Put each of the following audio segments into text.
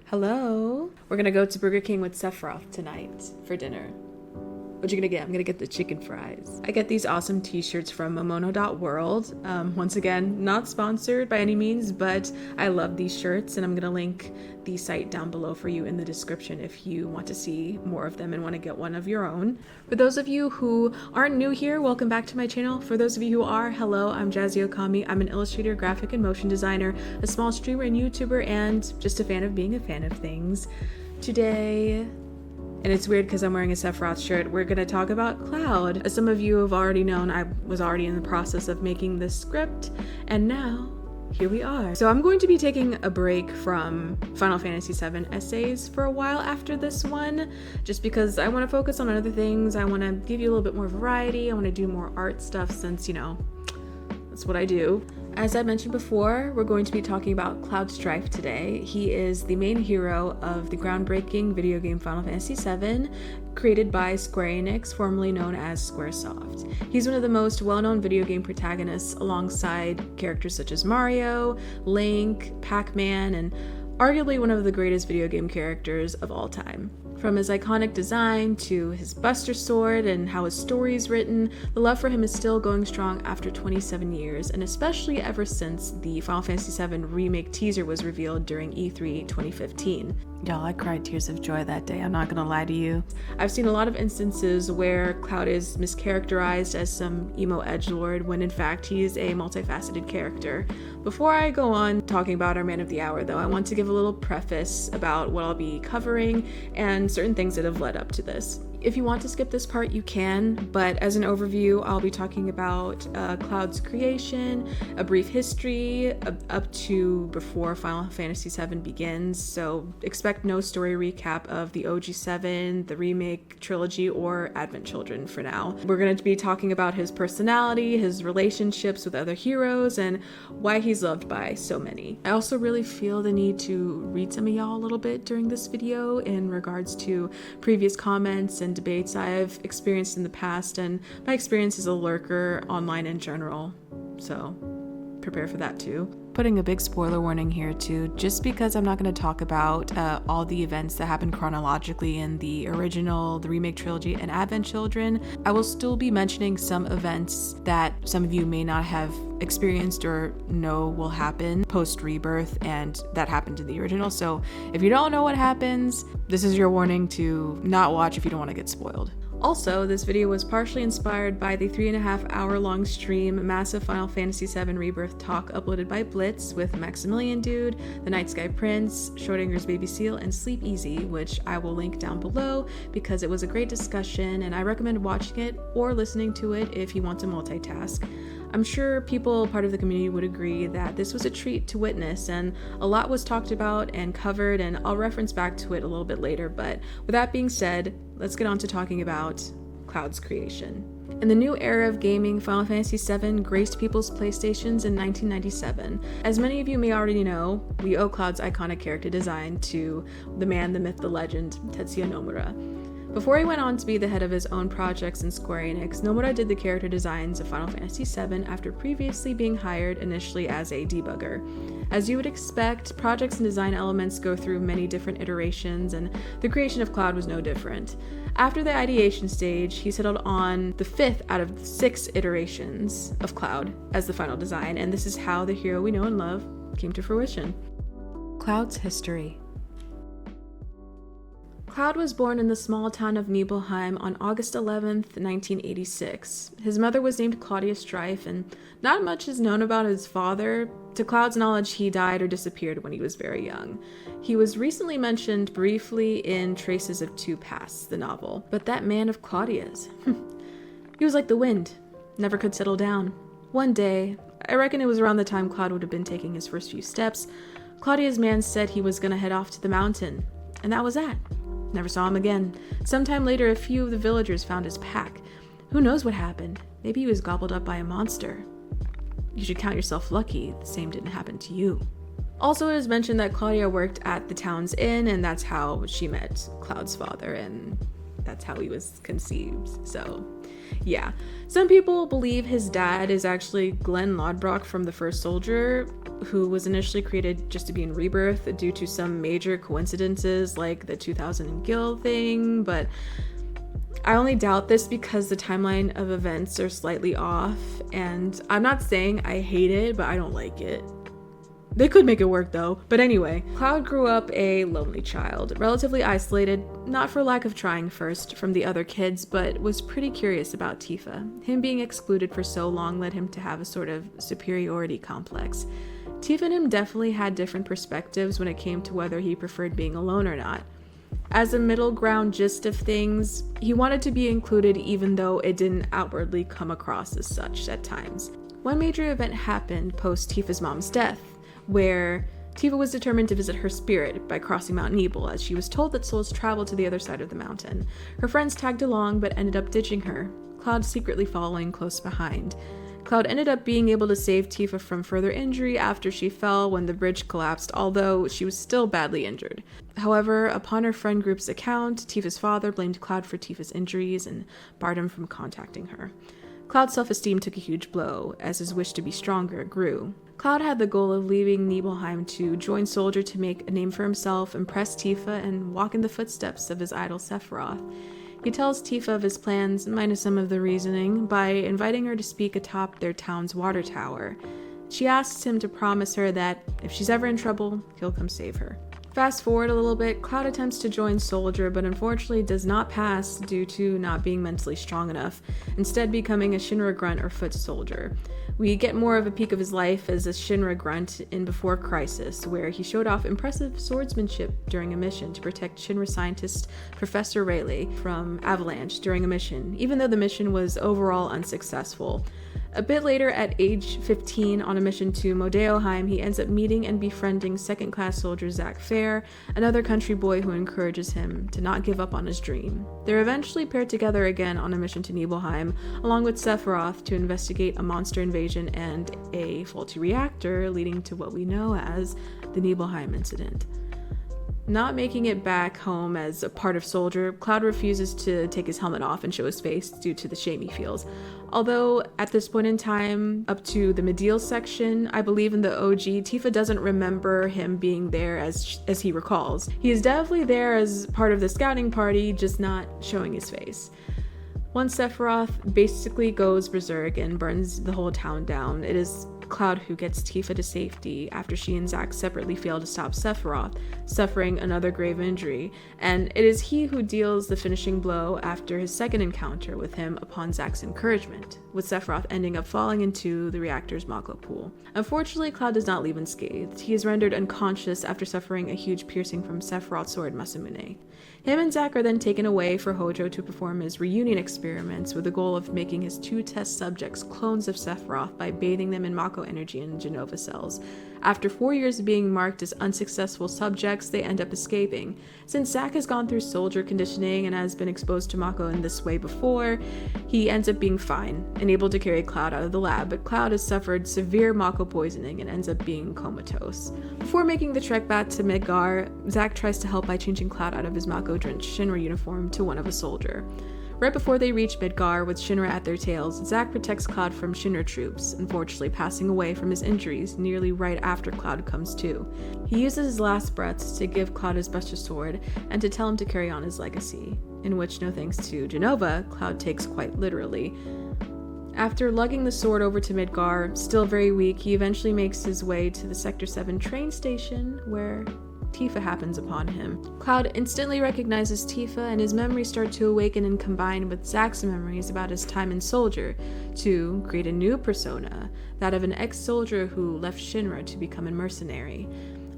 Hello. We're gonna go to Burger King with Sephiroth tonight for dinner. What you gonna get? I'm gonna get the chicken fries. I get these awesome t-shirts from Momono.world. Once again, not sponsored by any means, but I love these shirts and I'm gonna link the site down below for you in the description if you want to see more of them and want to get one of your own. For those of you who aren't new here, welcome back to my channel. For those of you who are, hello, I'm Jazzy Okami. I'm an illustrator, graphic and motion designer, a small streamer and YouTuber, and just a fan of being a fan of things. Today, and it's weird because I'm wearing a Sephiroth shirt, we're going to talk about Cloud. As some of you have already known, I was already in the process of making this script, and now here we are. So I'm going to be taking a break from Final Fantasy VII essays for a while after this one, just because I want to focus on other things. I want to give you a little bit more variety. I want to do more art stuff since, you know, that's what I do. As I mentioned before, we're going to be talking about Cloud Strife today. He is the main hero of the groundbreaking video game Final Fantasy VII, created by Square Enix, formerly known as Squaresoft. He's one of the most well-known video game protagonists alongside characters such as Mario, Link, Pac-Man, and arguably one of the greatest video game characters of all time. From his iconic design to his Buster Sword and how his story is written, the love for him is still going strong after 27 years, and especially ever since the Final Fantasy VII Remake teaser was revealed during E3 2015. Y'all, I cried tears of joy that day, I'm not gonna lie to you. I've seen a lot of instances where Cloud is mischaracterized as some emo edgelord when in fact he is a multifaceted character. Before I go on talking about our man of the hour though, I want to give a little preface about what I'll be covering and certain things that have led up to this. If you want to skip this part, you can, but as an overview, I'll be talking about Cloud's creation, a brief history up to before Final Fantasy VII begins, so expect no story recap of the OG7, the remake trilogy, or Advent Children for now. We're going to be talking about his personality, his relationships with other heroes, and why he's loved by so many. I also really feel the need to read some of y'all a little bit during this video in regards to previous comments and debates I've experienced in the past and my experience as a lurker online in general, so prepare for that too. Putting a big spoiler warning here too, just because I'm not going to talk about all the events that happened chronologically in the original, the remake trilogy, and Advent Children, I will still be mentioning some events that some of you may not have experienced or know will happen post Rebirth and that happened in the original. So if you don't know what happens, this is your warning to not watch if you don't want to get spoiled. Also, this video was partially inspired by the 3.5-hour long stream massive Final Fantasy VII Rebirth talk uploaded by Blitz with Maximilian Dude, TheNightSkyPrince, Schrodingersbabyseal, and Sleepezi, which I will link down below because it was a great discussion and I recommend watching it or listening to it if you want to multitask. I'm sure people part of the community would agree that this was a treat to witness and a lot was talked about and covered, and I'll reference back to it a little bit later, but with that being said, let's get on to talking about Cloud's creation. In the new era of gaming, Final Fantasy VII graced people's PlayStations in 1997. As many of you may already know, we owe Cloud's iconic character design to the man, the myth, the legend, Tetsuya Nomura. Before he went on to be the head of his own projects in Square Enix, Nomura did the character designs of Final Fantasy VII after previously being hired initially as a debugger. As you would expect, projects and design elements go through many different iterations, and the creation of Cloud was no different. After the ideation stage, he settled on the 5th out of 6 iterations of Cloud as the final design, and this is how the hero we know and love came to fruition. Cloud's history. Cloud was born in the small town of Nibelheim on August 11th, 1986. His mother was named Claudia Strife, and not much is known about his father. To Cloud's knowledge, he died or disappeared when he was very young. He was recently mentioned briefly in Traces of Two Pasts, the novel, but that man of Claudia's. He was like the wind, never could settle down. One day, I reckon it was around the time Cloud would have been taking his first few steps, Claudia's man said he was gonna head off to the mountain, and that was that. Never saw him again. Sometime later, a few of the villagers found his pack. Who knows what happened? Maybe he was gobbled up by a monster. You should count yourself lucky the same didn't happen to you. Also, it is mentioned that Claudia worked at the town's inn, and that's how she met Cloud's father, and that's how he was conceived. So yeah, some people believe his dad is actually Glenn Lodbrok from the First Soldier, who was initially created just to be in Rebirth due to some major coincidences like the 2000 Gil thing, but I only doubt this because the timeline of events are slightly off, and I'm not saying I hate it, but I don't like it. They could make it work though. But anyway, Cloud grew up a lonely child, relatively isolated, not for lack of trying first from the other kids, but was pretty curious about Tifa. Him being excluded for so long led him to have a sort of superiority complex. Tifa and him definitely had different perspectives when it came to whether he preferred being alone or not. As a middle ground gist of things, he wanted to be included even though it didn't outwardly come across as such at times. One major event happened post Tifa's mom's death, where Tifa was determined to visit her spirit by crossing Mount Nebel, as she was told that souls travel to the other side of the mountain. Her friends tagged along but ended up ditching her, Cloud secretly following close behind. Cloud ended up being able to save Tifa from further injury after she fell when the bridge collapsed, although she was still badly injured. However, upon her friend group's account, Tifa's father blamed Cloud for Tifa's injuries and barred him from contacting her. Cloud's self-esteem took a huge blow, as his wish to be stronger grew. Cloud had the goal of leaving Nibelheim to join Soldier to make a name for himself, impress Tifa, and walk in the footsteps of his idol Sephiroth. He tells Tifa of his plans, minus some of the reasoning, by inviting her to speak atop their town's water tower. She asks him to promise her that if she's ever in trouble, he'll come save her. Fast forward a little bit, Cloud attempts to join Soldier, but unfortunately does not pass due to not being mentally strong enough, instead becoming a Shinra grunt or foot soldier. We get more of a peek of his life as a Shinra grunt in Before Crisis, where he showed off impressive swordsmanship during a mission to protect Shinra scientist Professor Rayleigh from Avalanche during a mission, even though the mission was overall unsuccessful. A bit later, at age 15, on a mission to Modeoheim, he ends up meeting and befriending second-class soldier Zack, another country boy who encourages him to not give up on his dream. They're eventually paired together again on a mission to Nibelheim, along with Sephiroth, to investigate a monster invasion and a faulty reactor, leading to what we know as the Nibelheim incident. Not making it back home as a part of Soldier, Cloud refuses to take his helmet off and show his face due to the shame he feels. Although, at this point in time, up to the Medial section, I believe in the OG, Tifa doesn't remember him being there as he recalls. He is definitely there as part of the scouting party, just not showing his face. Once Sephiroth basically goes berserk and burns the whole town down, it is Cloud who gets Tifa to safety after she and Zack separately fail to stop Sephiroth, suffering another grave injury, and it is he who deals the finishing blow after his second encounter with him upon Zack's encouragement, with Sephiroth ending up falling into the reactor's Mako pool. Unfortunately, Cloud does not leave unscathed. He is rendered unconscious after suffering a huge piercing from Sephiroth's sword Masamune. Him and Zack are then taken away for Hojo to perform his reunion experiments with the goal of making his two test subjects clones of Sephiroth by bathing them in Mako energy and Genova cells. After 4 years of being marked as unsuccessful subjects, they end up escaping. Since Zack has gone through soldier conditioning and has been exposed to Mako in this way before, he ends up being fine and able to carry Cloud out of the lab, but Cloud has suffered severe Mako poisoning and ends up being comatose. Before making the trek back to Midgar, Zack tries to help by changing Cloud out of his Mako-drenched Shinra uniform to one of a soldier. Right before they reach Midgar, with Shinra at their tails, Zack protects Cloud from Shinra troops, unfortunately passing away from his injuries nearly right after Cloud comes to. He uses his last breaths to give Cloud his Buster Sword and to tell him to carry on his legacy, in which, no thanks to Genova, Cloud takes quite literally. After lugging the sword over to Midgar, still very weak, he eventually makes his way to the Sector 7 train station, where Tifa happens upon him. Cloud instantly recognizes Tifa, and his memories start to awaken and combine with Zack's memories about his time in Soldier to create a new persona, that of an ex-soldier who left Shinra to become a mercenary.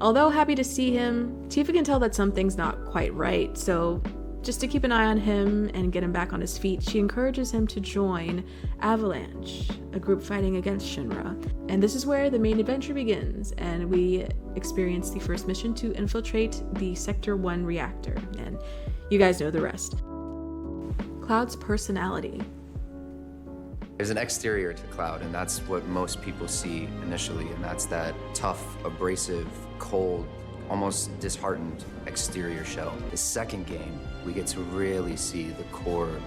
Although happy to see him, Tifa can tell that something's not quite right, so just to keep an eye on him and get him back on his feet, she encourages him to join Avalanche, a group fighting against Shinra. And this is where the main adventure begins, and we experience the first mission to infiltrate the Sector 1 reactor, and you guys know the rest. Cloud's personality. There's an exterior to Cloud, and that's what most people see initially, and that's that tough, abrasive, cold, almost disheartened exterior shell. The second game, we get to really see the core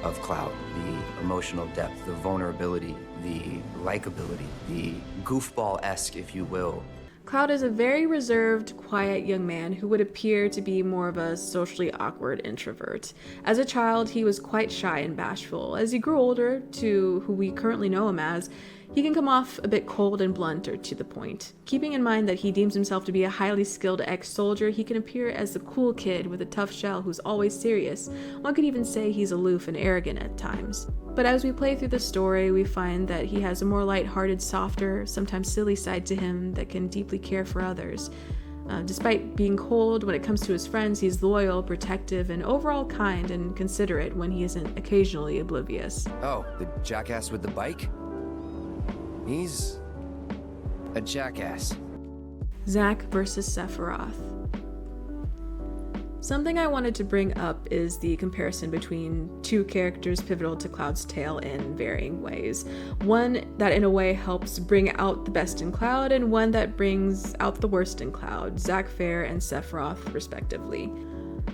of Cloud, the emotional depth, the vulnerability, the likability, the goofball-esque, if you will. Cloud is a very reserved, quiet young man who would appear to be more of a socially awkward introvert. As a child, he was quite shy and bashful. As he grew older, to who we currently know him as, he can come off a bit cold and blunt or to the point. Keeping in mind that he deems himself to be a highly skilled ex-soldier, he can appear as the cool kid with a tough shell who's always serious. One could even say he's aloof and arrogant at times. But as we play through the story, we find that he has a more lighthearted, softer, sometimes silly side to him that can deeply care for others. Despite being cold when it comes to his friends, he's loyal, protective, and overall kind and considerate when he isn't occasionally oblivious. Oh, the jackass with the bike? He's a jackass. Zack versus Sephiroth. Something I wanted to bring up is the comparison between two characters pivotal to Cloud's tale in varying ways. One that in a way helps bring out the best in Cloud, and one that brings out the worst in Cloud, Zack and Sephiroth respectively.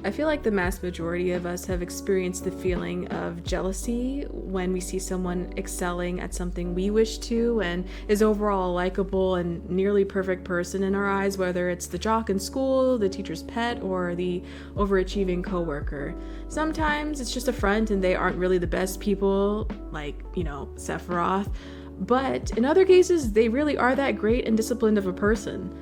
I feel like the mass majority of us have experienced the feeling of jealousy when we see someone excelling at something we wish to and is overall a likable and nearly perfect person in our eyes, whether it's the jock in school, the teacher's pet, or the overachieving coworker. Sometimes it's just a front and they aren't really the best people, like, Sephiroth. But in other cases, they really are that great and disciplined of a person.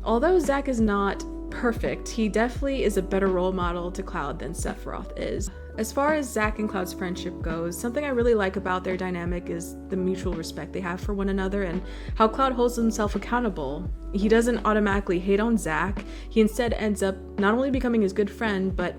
Although Zack is not perfect, he definitely is a better role model to Cloud than Sephiroth is. As far as Zack and Cloud's friendship goes, something I really like about their dynamic is the mutual respect they have for one another and how Cloud holds himself accountable. He doesn't automatically hate on Zack, he instead ends up not only becoming his good friend, but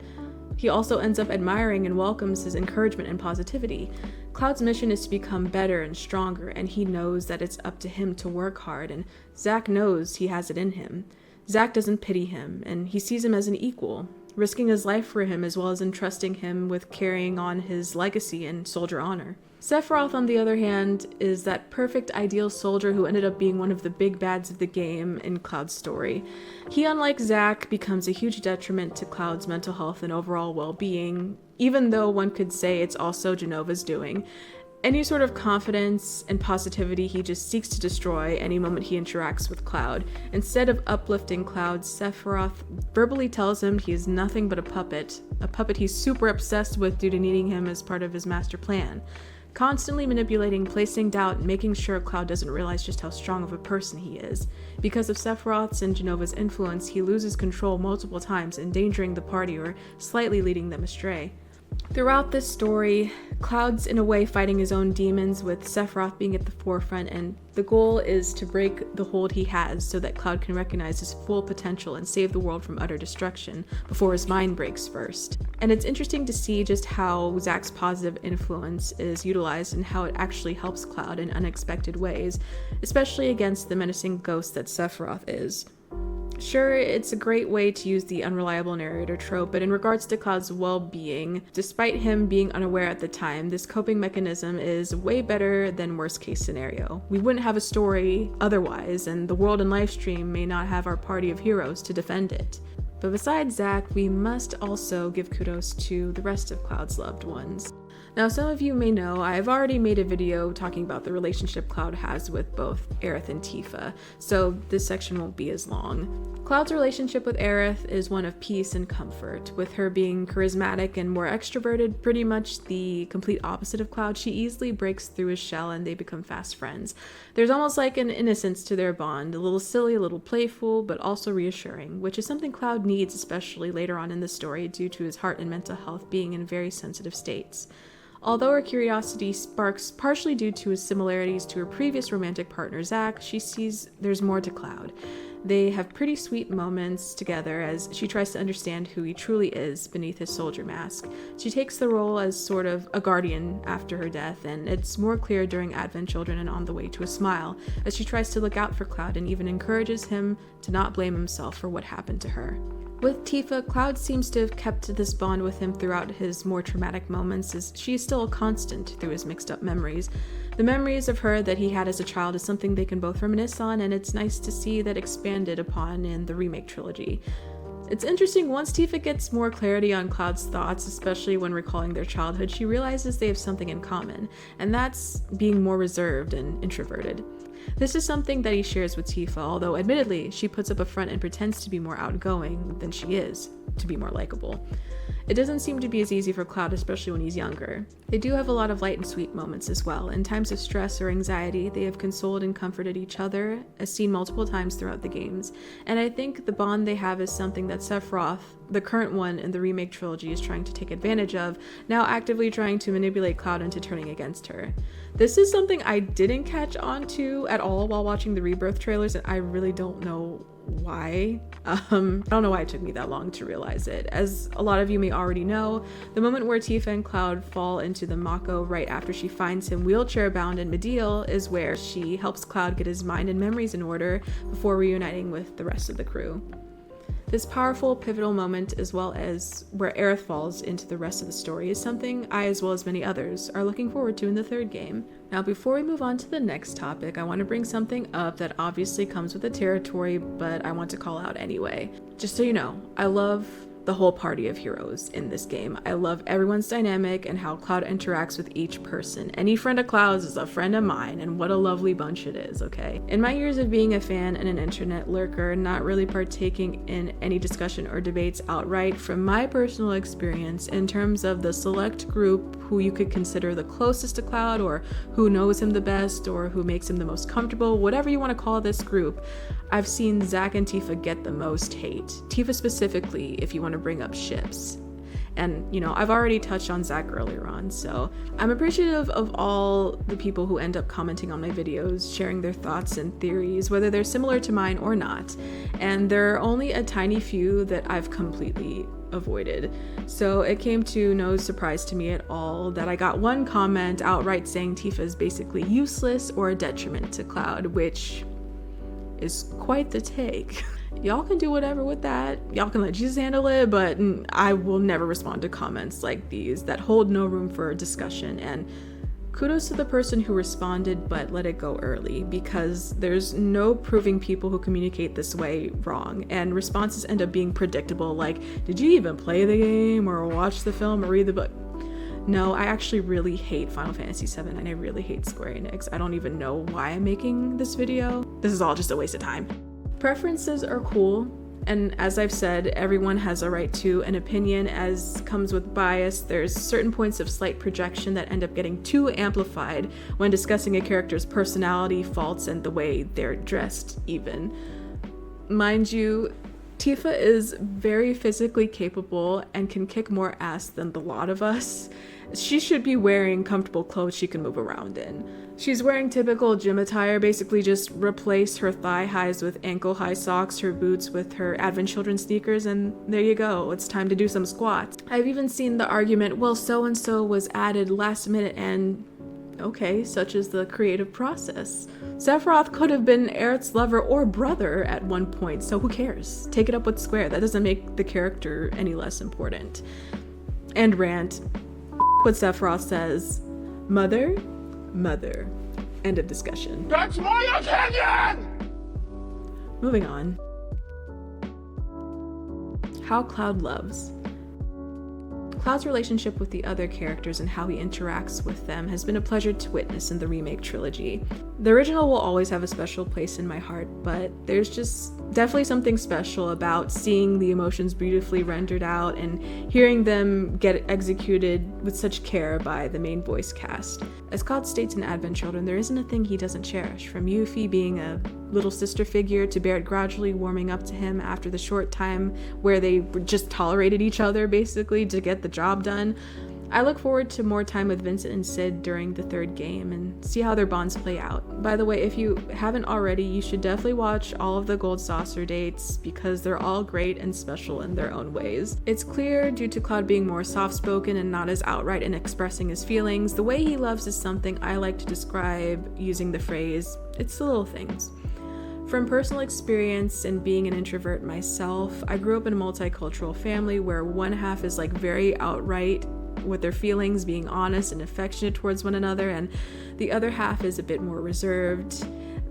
he also ends up admiring and welcomes his encouragement and positivity. Cloud's mission is to become better and stronger, and he knows that it's up to him to work hard, and Zack knows he has it in him. Zack doesn't pity him, and he sees him as an equal, risking his life for him as well as entrusting him with carrying on his legacy and soldier honor. Sephiroth, on the other hand, is that perfect ideal soldier who ended up being one of the big bads of the game in Cloud's story. He, unlike Zack, becomes a huge detriment to Cloud's mental health and overall well-being, even though one could say it's also Jenova's doing. Any sort of confidence and positivity he just seeks to destroy any moment he interacts with Cloud. Instead of uplifting Cloud, Sephiroth verbally tells him he is nothing but a puppet he's super obsessed with due to needing him as part of his master plan. Constantly manipulating, placing doubt, and making sure Cloud doesn't realize just how strong of a person he is. Because of Sephiroth's and Jenova's influence, he loses control multiple times, endangering the party or slightly leading them astray. Throughout this story, Cloud's in a way fighting his own demons, with Sephiroth being at the forefront, and the goal is to break the hold he has so that Cloud can recognize his full potential and save the world from utter destruction before his mind breaks first. And it's interesting to see just how Zack's positive influence is utilized and how it actually helps Cloud in unexpected ways, especially against the menacing ghost that Sephiroth is. Sure, it's a great way to use the unreliable narrator trope, but in regards to Cloud's well-being, despite him being unaware at the time, this coping mechanism is way better than worst-case scenario. We wouldn't have a story otherwise, and the world and livestream may not have our party of heroes to defend it. But besides Zack, we must also give kudos to the rest of Cloud's loved ones. Now, some of you may know I've already made a video talking about the relationship Cloud has with both Aerith and Tifa, so this section won't be as long. Cloud's relationship with Aerith is one of peace and comfort, with her being charismatic and more extroverted, pretty much the complete opposite of Cloud. She easily breaks through his shell and they become fast friends. There's almost like an innocence to their bond, a little silly, a little playful, but also reassuring, which is something Cloud needs, especially later on in the story, due to his heart and mental health being in very sensitive states. Although her curiosity sparks partially due to his similarities to her previous romantic partner Zack, she sees there's more to Cloud. They have pretty sweet moments together as she tries to understand who he truly is beneath his soldier mask. She takes the role as sort of a guardian after her death, and it's more clear during Advent Children and On the Way to a Smile, as she tries to look out for Cloud and even encourages him to not blame himself for what happened to her. With Tifa, Cloud seems to have kept this bond with him throughout his more traumatic moments, as she is still a constant through his mixed up memories. The memories of her that he had as a child is something they can both reminisce on, and it's nice to see that expanded upon in the remake trilogy. It's interesting, once Tifa gets more clarity on Cloud's thoughts, especially when recalling their childhood, she realizes they have something in common, and that's being more reserved and introverted. This is something that he shares with Tifa, although admittedly, she puts up a front and pretends to be more outgoing than she is, to be more likable. It doesn't seem to be as easy for Cloud, especially when he's younger. They do have a lot of light and sweet moments as well. In times of stress or anxiety, they have consoled and comforted each other, as seen multiple times throughout the games. And I think the bond they have is something that Sephiroth, the current one in the remake trilogy, is trying to take advantage of, now actively trying to manipulate Cloud into turning against her. This is something I didn't catch on to at all while watching the Rebirth trailers, and I really don't know why. I don't know why it took me that long to realize it. As a lot of you may already know, the moment where Tifa and Cloud fall into the Mako right after she finds him wheelchair bound in Mideel is where she helps Cloud get his mind and memories in order before reuniting with the rest of the crew. This powerful, pivotal moment, as well as where Aerith falls into the rest of the story, is something I, as well as many others, are looking forward to in the third game. Now, before we move on to the next topic, I want to bring something up that obviously comes with the territory, but I want to call out anyway. Just so you know, I love the whole party of heroes in this game. I love everyone's dynamic and how Cloud interacts with each person. Any friend of Cloud's is a friend of mine, and what a lovely bunch it is, okay? In my years of being a fan and an internet lurker, not really partaking in any discussion or debates outright, from my personal experience in terms of the select group who you could consider the closest to Cloud, or who knows him the best, or who makes him the most comfortable, whatever you want to call this group, I've seen Zack and Tifa get the most hate. Tifa specifically, if you want to bring up ships. And, you know, I've already touched on Zack earlier on, so I'm appreciative of all the people who end up commenting on my videos, sharing their thoughts and theories, whether they're similar to mine or not. And there are only a tiny few that I've completely avoided. So it came to no surprise to me at all that I got one comment outright saying Tifa is basically useless or a detriment to Cloud, which is quite the take. Y'all can do whatever with that. Y'all can let Jesus handle it, but I will never respond to comments like these that hold no room for discussion. And kudos to the person who responded but let it go early, because there's no proving people who communicate this way wrong, and responses end up being predictable, like, did you even play the game or watch the film or read the book? No, I actually really hate Final Fantasy VII, and I really hate Square Enix. I don't even know why I'm making this video. This is all just a waste of time. Preferences are cool, and as I've said, everyone has a right to an opinion. As comes with bias, there's certain points of slight projection that end up getting too amplified when discussing a character's personality, faults, and the way they're dressed even. Mind you, Tifa is very physically capable and can kick more ass than the lot of us. She should be wearing comfortable clothes she can move around in. She's wearing typical gym attire, basically just replace her thigh highs with ankle high socks, her boots with her Advent Children sneakers, and there you go, it's time to do some squats. I've even seen the argument, well, so-and-so was added last minute, and okay, such is the creative process. Sephiroth could have been Aerith's lover or brother at one point, so who cares? Take it up with Square. That doesn't make the character any less important. And rant. What Sephiroth says. Mother. End of discussion. That's my opinion! Moving on. How Cloud loves. Cloud's relationship with the other characters and how he interacts with them has been a pleasure to witness in the remake trilogy. The original will always have a special place in my heart, but there's just definitely something special about seeing the emotions beautifully rendered out and hearing them get executed with such care by the main voice cast. As Cloud states in Advent Children, there isn't a thing he doesn't cherish, from Yuffie being a little sister figure to Barrett gradually warming up to him after the short time where they just tolerated each other basically to get the job done. I look forward to more time with Vincent and Sid during the third game and see how their bonds play out. By the way, if you haven't already, you should definitely watch all of the Gold Saucer dates because they're all great and special in their own ways. It's clear, due to Cloud being more soft-spoken and not as outright in expressing his feelings, the way he loves is something I like to describe using the phrase, it's the little things. From personal experience and being an introvert myself, I grew up in a multicultural family where one half is like very outright with their feelings, being honest and affectionate towards one another, and the other half is a bit more reserved.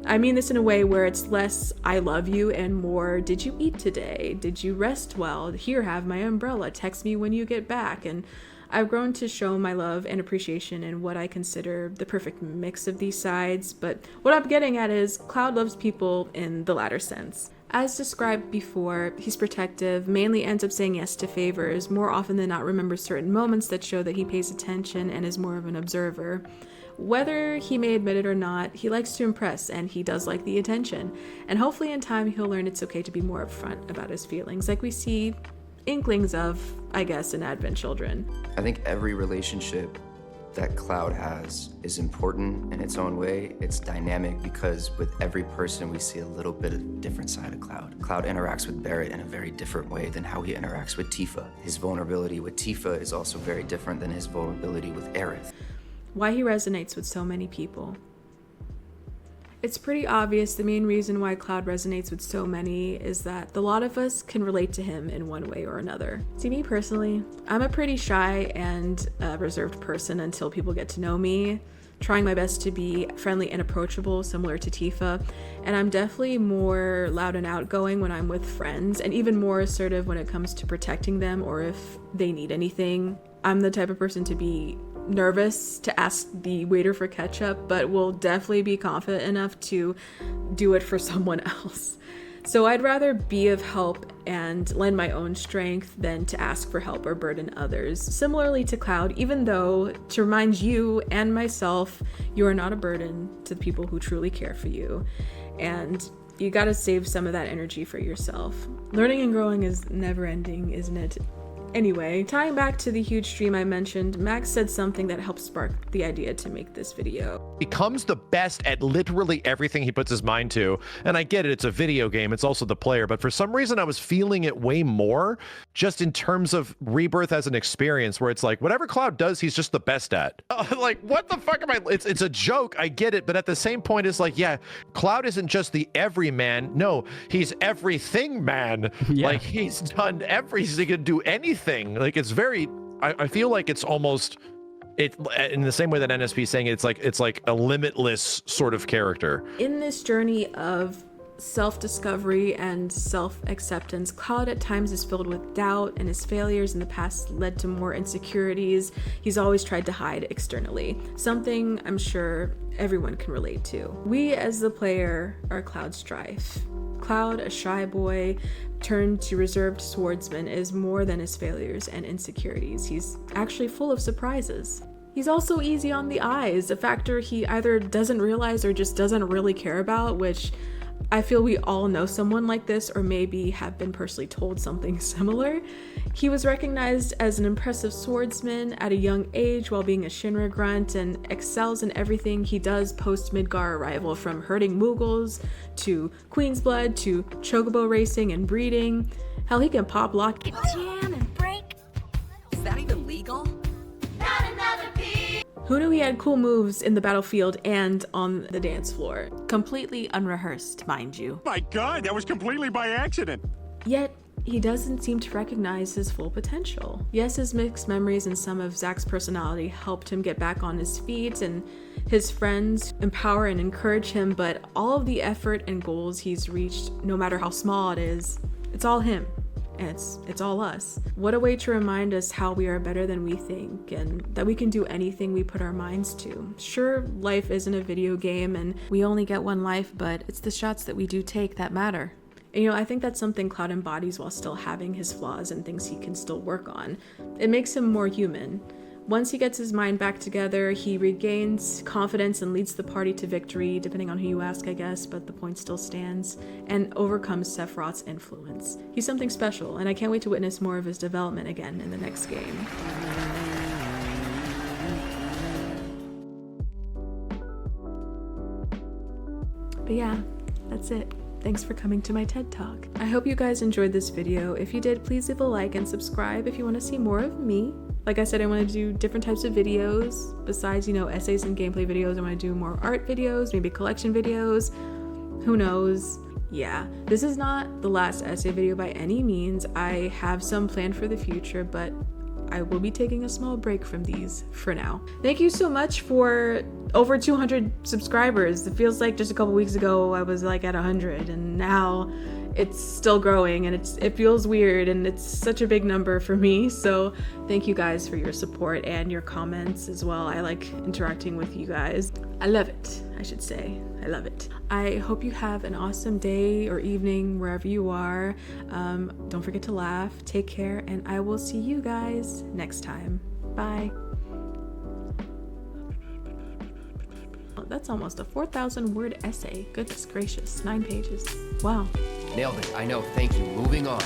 I mean this in a way where it's less I love you and more did you eat today? Did you rest well? Here, have my umbrella. Text me when you get back. And I've grown to show my love and appreciation in what I consider the perfect mix of these sides, but what I'm getting at is Cloud loves people in the latter sense. As described before, he's protective, mainly ends up saying yes to favors, more often than not remembers certain moments that show that he pays attention and is more of an observer. Whether he may admit it or not, he likes to impress and he does like the attention. And hopefully in time he'll learn it's okay to be more upfront about his feelings, like we see inklings of, I guess, in Advent Children. I think every relationship that Cloud has is important in its own way. It's dynamic because with every person we see a little bit of different side of Cloud. Cloud interacts with Barrett in a very different way than how he interacts with Tifa. His vulnerability with Tifa is also very different than his vulnerability with Aerith. Why he resonates with so many people. It's pretty obvious the main reason why Cloud resonates with so many is that a lot of us can relate to him in one way or another. See, me personally, I'm a pretty shy and reserved person until people get to know me, trying my best to be friendly and approachable, similar to Tifa, and I'm definitely more loud and outgoing when I'm with friends, and even more assertive when it comes to protecting them or if they need anything. I'm the type of person to be nervous to ask the waiter for ketchup, but will definitely be confident enough to do it for someone else. So I'd rather be of help and lend my own strength than to ask for help or burden others. Similarly to Cloud, even though to remind you and myself, you are not a burden to the people who truly care for you. And you gotta save some of that energy for yourself. Learning and growing is never ending, isn't it? Anyway, tying back to the huge stream I mentioned, Max said something that helped spark the idea to make this video. Becomes the best at literally everything he puts his mind to. And I get it, it's a video game, it's also the player, but for some reason I was feeling it way more just in terms of Rebirth as an experience where it's like, whatever Cloud does, he's just the best at. Like, what the fuck am I? It's a joke, I get it, but at the same point, it's like, yeah, Cloud isn't just the everyman. No, he's everything man. Yeah. Like, he's done everything, he can do anything. Like, it's very, I feel like it's almost, it in the same way that NSP is saying it, it's like a limitless sort of character. In this journey of self-discovery and self-acceptance, Cloud at times is filled with doubt, and his failures in the past led to more insecurities he's always tried to hide externally, something I'm sure everyone can relate to. We as the player are Cloud Strife. Cloud, a shy boy turned to reserved swordsman, is more than his failures and insecurities. He's actually full of surprises. He's also easy on the eyes, a factor he either doesn't realize or just doesn't really care about, which I feel we all know someone like this, or maybe have been personally told something similar. He was recognized as an impressive swordsman at a young age while being a Shinra grunt, and excels in everything he does post Midgar arrival, from herding Mughals to Queen's Blood to chocobo racing and breeding. Hell, he can pop lock, Jam and break. Is that even legal? Not another piece. Who knew he had cool moves in the battlefield and on the dance floor? Completely unrehearsed, mind you. My God, that was completely by accident. Yet, he doesn't seem to recognize his full potential. Yes, his mixed memories and some of Zack's personality helped him get back on his feet, and his friends empower and encourage him, but all of the effort and goals he's reached, no matter how small it is, it's all him. And it's all us. What a way to remind us how we are better than we think, and that we can do anything we put our minds to. Sure, life isn't a video game and we only get one life, but it's the shots that we do take that matter. And, I think that's something Cloud embodies while still having his flaws and things he can still work on. It makes him more human. Once he gets his mind back together, he regains confidence and leads the party to victory, depending on who you ask, I guess, but the point still stands, and overcomes Sephiroth's influence. He's something special, and I can't wait to witness more of his development again in the next game. But yeah, that's it. Thanks for coming to my TED Talk. I hope you guys enjoyed this video. If you did, please leave a like and subscribe if you want to see more of me. Like I said, I want to do different types of videos. Besides, essays and gameplay videos, I want to do more art videos, maybe collection videos. Who knows? yeah, this is not the last essay video by any means. I have some planned for the future, but I will be taking a small break from these for now. Thank you so much for over 200 subscribers. It feels like just a couple weeks ago I was like at 100, and now it's still growing, and it feels weird, and it's such a big number for me. So thank you guys for your support and your comments as well. I like interacting with you guys. I love it, I should say. I love it. I hope you have an awesome day or evening wherever you are. Don't forget to laugh, take care, and I will see you guys next time. Bye. That's almost a 4,000 word essay. Goodness gracious, 9 pages. Wow. Nailed it. I know. Thank you. Moving on.